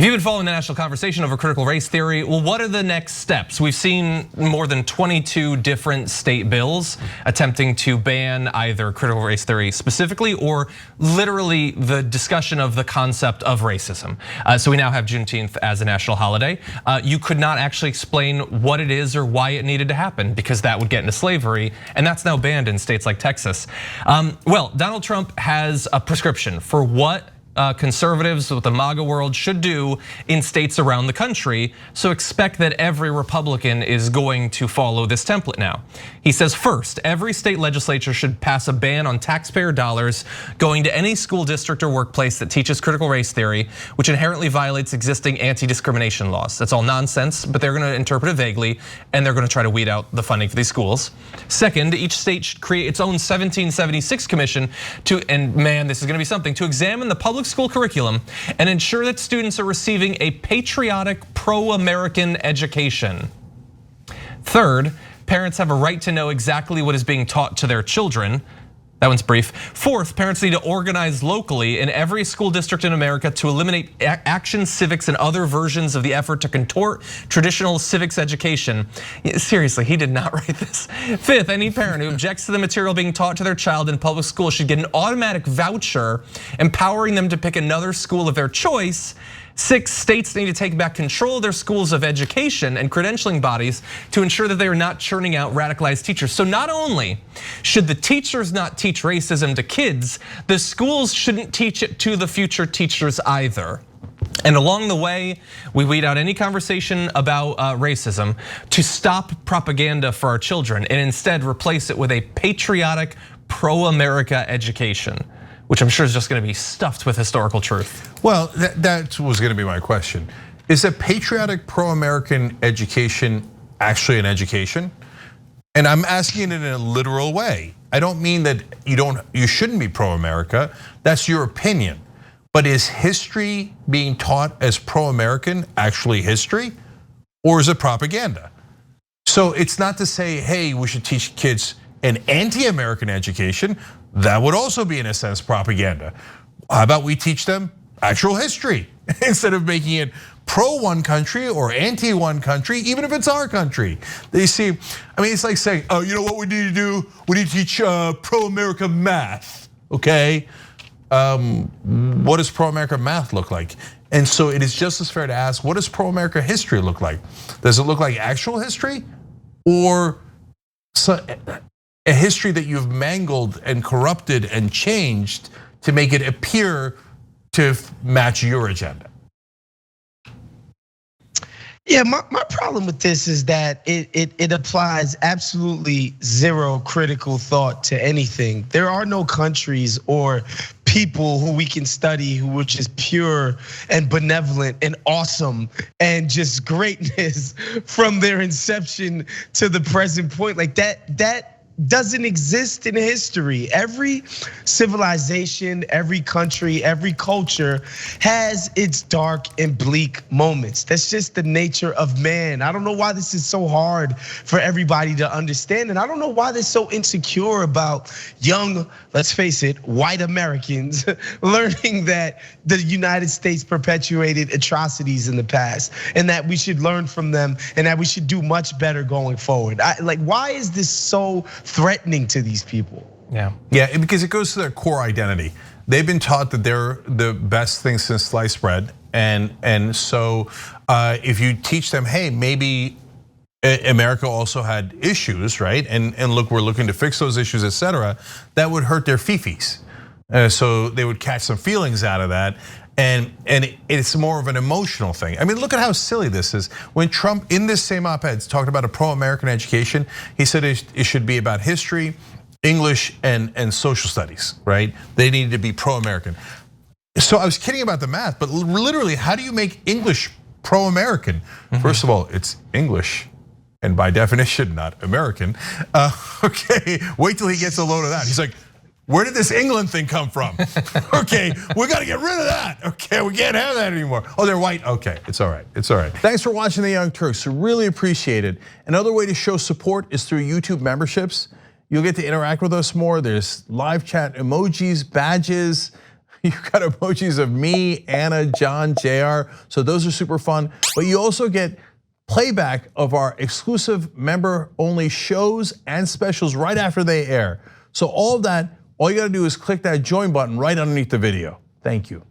If you've been following the national conversation over critical race theory, well, what are the next steps? We've seen more than 22 different state bills attempting to ban either critical race theory specifically or literally the discussion of the concept of racism. So we now have Juneteenth as a national holiday. You could not actually explain what it is or why it needed to happen because that would get into slavery, and that's now banned in states like Texas. Well, Donald Trump has a prescription for what conservatives with the MAGA world should do in states around the country. So expect that every Republican is going to follow this template now. He says first, every state legislature should pass a ban on taxpayer dollars going to any school district or workplace that teaches critical race theory, which inherently violates existing anti-discrimination laws. That's all nonsense, but they're gonna interpret it vaguely and they're gonna try to weed out the funding for these schools. Second, each state should create its own 1776 commission and man, this is gonna be something, to examine the public school curriculum and ensure that students are receiving a patriotic, pro-American education. Third, parents have a right to know exactly what is being taught to their children. That one's brief. Fourth, parents need to organize locally in every school district in America to eliminate action civics and other versions of the effort to contort traditional civics education. Seriously, he did not write this. Fifth, any parent who objects to the material being taught to their child in public school should get an automatic voucher empowering them to pick another school of their choice. Six, states need to take back control of their schools of education and credentialing bodies to ensure that they are not churning out radicalized teachers. So not only should the teachers not teach racism to kids, the schools shouldn't teach it to the future teachers either. And along the way, we weed out any conversation about racism to stop propaganda for our children and instead replace it with a patriotic, pro-America education, which I'm sure is just gonna be stuffed with historical truth. Well, that was gonna be my question. Is a patriotic pro-American education actually an education? And I'm asking it in a literal way. I don't mean that you shouldn't be pro-America, that's your opinion. But is history being taught as pro-American actually history? Or is it propaganda? So it's not to say, hey, we should teach kids an anti-American education. That would also be, in a sense, propaganda. How about we teach them actual history instead of making it pro one country or anti one country, even if it's our country. You see, I mean, it's like saying, oh, you know what we need to do? We need to teach pro-America math, okay? What does pro-America math look like? And so it is just as fair to ask, what does pro-America history look like? Does it look like actual history or a history that you've mangled and corrupted and changed to make it appear to match your agenda? Yeah, my problem with this is that it applies absolutely zero critical thought to anything. There are no countries or people who we can study who are just pure and benevolent and awesome and just greatness from their inception to the present point. Like that doesn't exist in history. Every civilization, every country, every culture has its dark and bleak moments. That's just the nature of man. I don't know why this is so hard for everybody to understand. And I don't know why they're so insecure about young, let's face it, white Americans learning that the United States perpetuated atrocities in the past and that we should learn from them and that we should do much better going forward. Like, why is this so threatening to these people? Yeah, because it goes to their core identity. They've been taught that they're the best thing since sliced bread, and so if you teach them, hey, maybe America also had issues, right? And look, we're looking to fix those issues, etc. That would hurt their fifis, so they would catch some feelings out of that. And it's more of an emotional thing. I mean, look at how silly this is. When Trump, in this same op-ed, talked about a pro-American education, he said it should be about history, English, and social studies, right? They needed to be pro-American. So I was kidding about the math, but literally, how do you make English pro-American? First of all, it's English, and by definition, not American. Okay, wait till he gets a load of that. He's like, where did this England thing come from? Okay, we gotta get rid of that. Okay, we can't have that anymore. Oh, they're white, okay, it's all right, it's all right. Thanks for watching the Young Turks, really appreciate it. Another way to show support is through YouTube memberships. You'll get to interact with us more. There's live chat emojis, badges. You got emojis of me, Anna, John, JR. So those are super fun. But you also get playback of our exclusive member-only shows and specials right after they air. So all of that, all you gotta do is click that join button right underneath the video. Thank you.